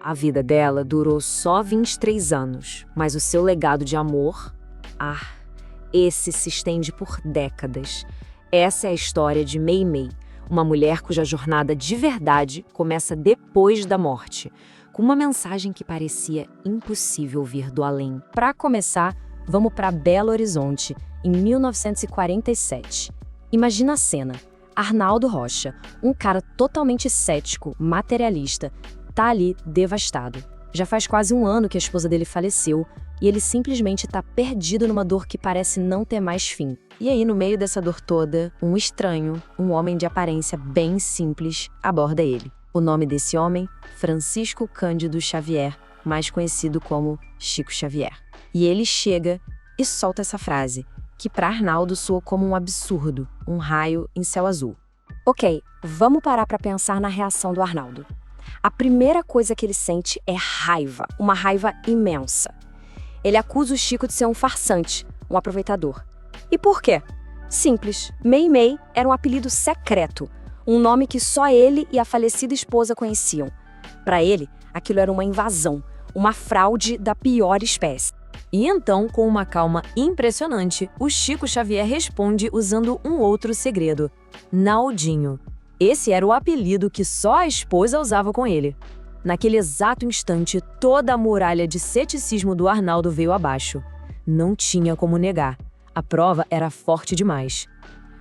A vida dela durou só 23 anos, mas o seu legado de amor, esse se estende por décadas. Essa é a história de Mei Mei, uma mulher cuja jornada de verdade começa depois da morte, com uma mensagem que parecia impossível vir do além. Para começar, vamos para Belo Horizonte, em 1947. Imagina a cena. Arnaldo Rocha, um cara totalmente cético, materialista, tá ali devastado. Já faz quase um ano que a esposa dele faleceu e ele simplesmente tá perdido numa dor que parece não ter mais fim. E aí, no meio dessa dor toda, um estranho, um homem de aparência bem simples, aborda ele. O nome desse homem, Francisco Cândido Xavier, mais conhecido como Chico Xavier. E ele chega e solta essa frase, que para Arnaldo soa como um absurdo, um raio em céu azul. Ok, vamos parar para pensar na reação do Arnaldo. A primeira coisa que ele sente é raiva, uma raiva imensa. Ele acusa o Chico de ser um farsante, um aproveitador. E por quê? Simples, Mei Mei era um apelido secreto, um nome que só ele e a falecida esposa conheciam. Para ele, aquilo era uma invasão, uma fraude da pior espécie. E então, com uma calma impressionante, o Chico Xavier responde usando um outro segredo: Naldinho. Esse era o apelido que só a esposa usava com ele. Naquele exato instante, toda a muralha de ceticismo do Arnaldo veio abaixo. Não tinha como negar. A prova era forte demais.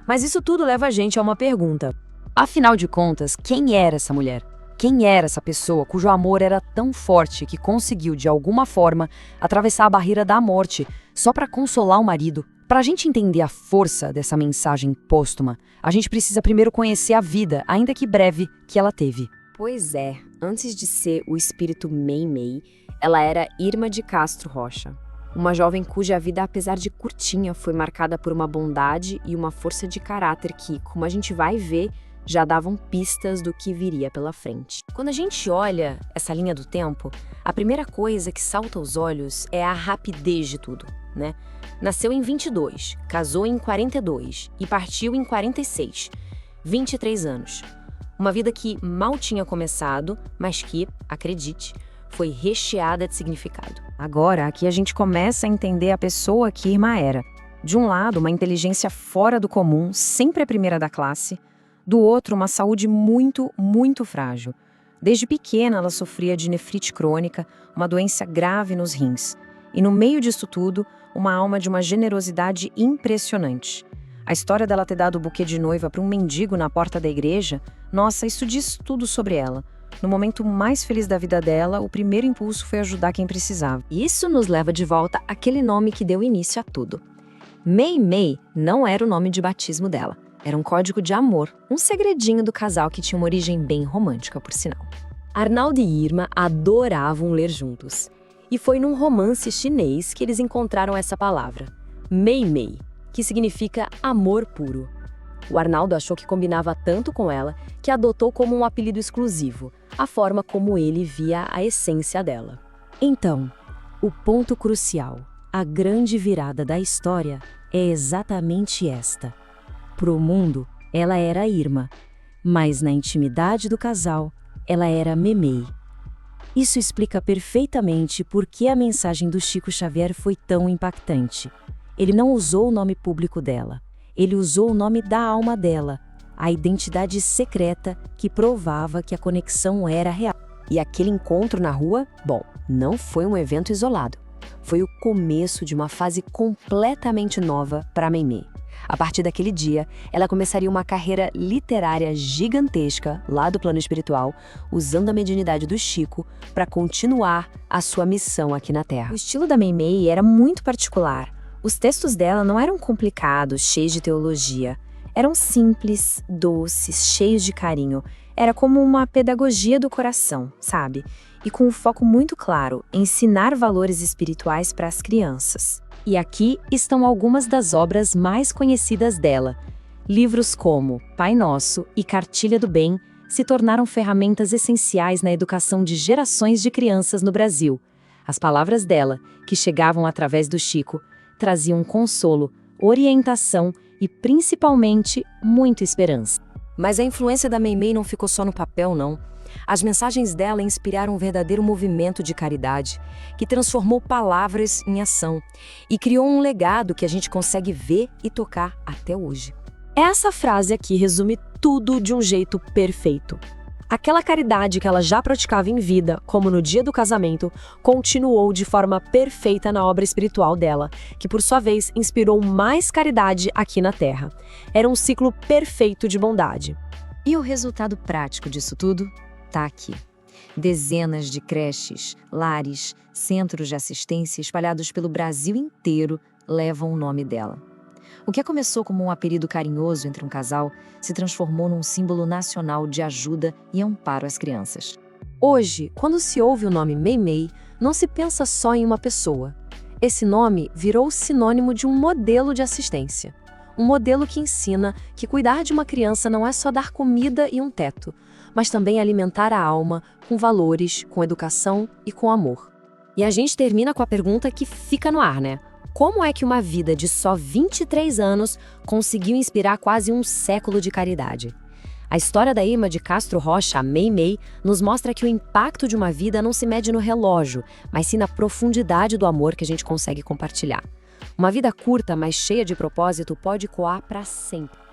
Mas isso tudo leva a gente a uma pergunta. Afinal de contas, quem era essa mulher? Quem era essa pessoa cujo amor era tão forte que conseguiu, de alguma forma, atravessar a barreira da morte só para consolar o marido? Para a gente entender a força dessa mensagem póstuma, a gente precisa primeiro conhecer a vida, ainda que breve, que ela teve. Pois é, antes de ser o espírito Mei Mei, ela era Irma de Castro Rocha. Uma jovem cuja vida, apesar de curtinha, foi marcada por uma bondade e uma força de caráter que, como a gente vai ver, já davam pistas do que viria pela frente. Quando a gente olha essa linha do tempo, a primeira coisa que salta aos olhos é a rapidez de tudo, né? Nasceu em 22, casou em 42 e partiu em 46. 23 anos. Uma vida que mal tinha começado, mas que, acredite, foi recheada de significado. Agora, aqui a gente começa a entender a pessoa que Irma era. De um lado, uma inteligência fora do comum, sempre a primeira da classe. Do outro, uma saúde muito, muito frágil. Desde pequena, ela sofria de nefrite crônica, uma doença grave nos rins. E no meio disso tudo, uma alma de uma generosidade impressionante. A história dela ter dado o buquê de noiva para um mendigo na porta da igreja, nossa, isso diz tudo sobre ela. No momento mais feliz da vida dela, o primeiro impulso foi ajudar quem precisava. Isso nos leva de volta àquele nome que deu início a tudo. Mei Mei não era o nome de batismo dela. Era um código de amor, um segredinho do casal que tinha uma origem bem romântica, por sinal. Arnaldo e Irma adoravam ler juntos. E foi num romance chinês que eles encontraram essa palavra, Mei Mei, que significa amor puro. O Arnaldo achou que combinava tanto com ela que adotou como um apelido exclusivo, a forma como ele via a essência dela. Então, o ponto crucial, a grande virada da história é exatamente esta. Pro mundo, ela era Irma, mas na intimidade do casal, ela era Mei Mei. Isso explica perfeitamente por que a mensagem do Chico Xavier foi tão impactante. Ele não usou o nome público dela, ele usou o nome da alma dela, a identidade secreta que provava que a conexão era real. E aquele encontro na rua, bom, não foi um evento isolado. Foi o começo de uma fase completamente nova para Mei Mei. A partir daquele dia, ela começaria uma carreira literária gigantesca lá do plano espiritual, usando a mediunidade do Chico para continuar a sua missão aqui na Terra. O estilo da Mei Mei era muito particular. Os textos dela não eram complicados, cheios de teologia. Eram simples, doces, cheios de carinho. Era como uma pedagogia do coração, sabe? E com um foco muito claro, ensinar valores espirituais para as crianças. E aqui estão algumas das obras mais conhecidas dela. Livros como Pai Nosso e Cartilha do Bem se tornaram ferramentas essenciais na educação de gerações de crianças no Brasil. As palavras dela, que chegavam através do Chico, traziam consolo, orientação e, principalmente, muita esperança. Mas a influência da Mei Mei não ficou só no papel, não. As mensagens dela inspiraram um verdadeiro movimento de caridade, que transformou palavras em ação e criou um legado que a gente consegue ver e tocar até hoje. Essa frase aqui resume tudo de um jeito perfeito. Aquela caridade que ela já praticava em vida, como no dia do casamento, continuou de forma perfeita na obra espiritual dela, que por sua vez inspirou mais caridade aqui na Terra. Era um ciclo perfeito de bondade. E o resultado prático disso tudo está aqui. Dezenas de creches, lares, centros de assistência espalhados pelo Brasil inteiro levam o nome dela. O que começou como um apelido carinhoso entre um casal se transformou num símbolo nacional de ajuda e amparo às crianças. Hoje, quando se ouve o nome Meimei, não se pensa só em uma pessoa. Esse nome virou sinônimo de um modelo de assistência. Um modelo que ensina que cuidar de uma criança não é só dar comida e um teto, mas também alimentar a alma com valores, com educação e com amor. E a gente termina com a pergunta que fica no ar, né? Como é que uma vida de só 23 anos conseguiu inspirar quase um século de caridade? A história da Irma de Castro Rocha, a Meimei, nos mostra que o impacto de uma vida não se mede no relógio, mas sim na profundidade do amor que a gente consegue compartilhar. Uma vida curta, mas cheia de propósito, pode ecoar para sempre.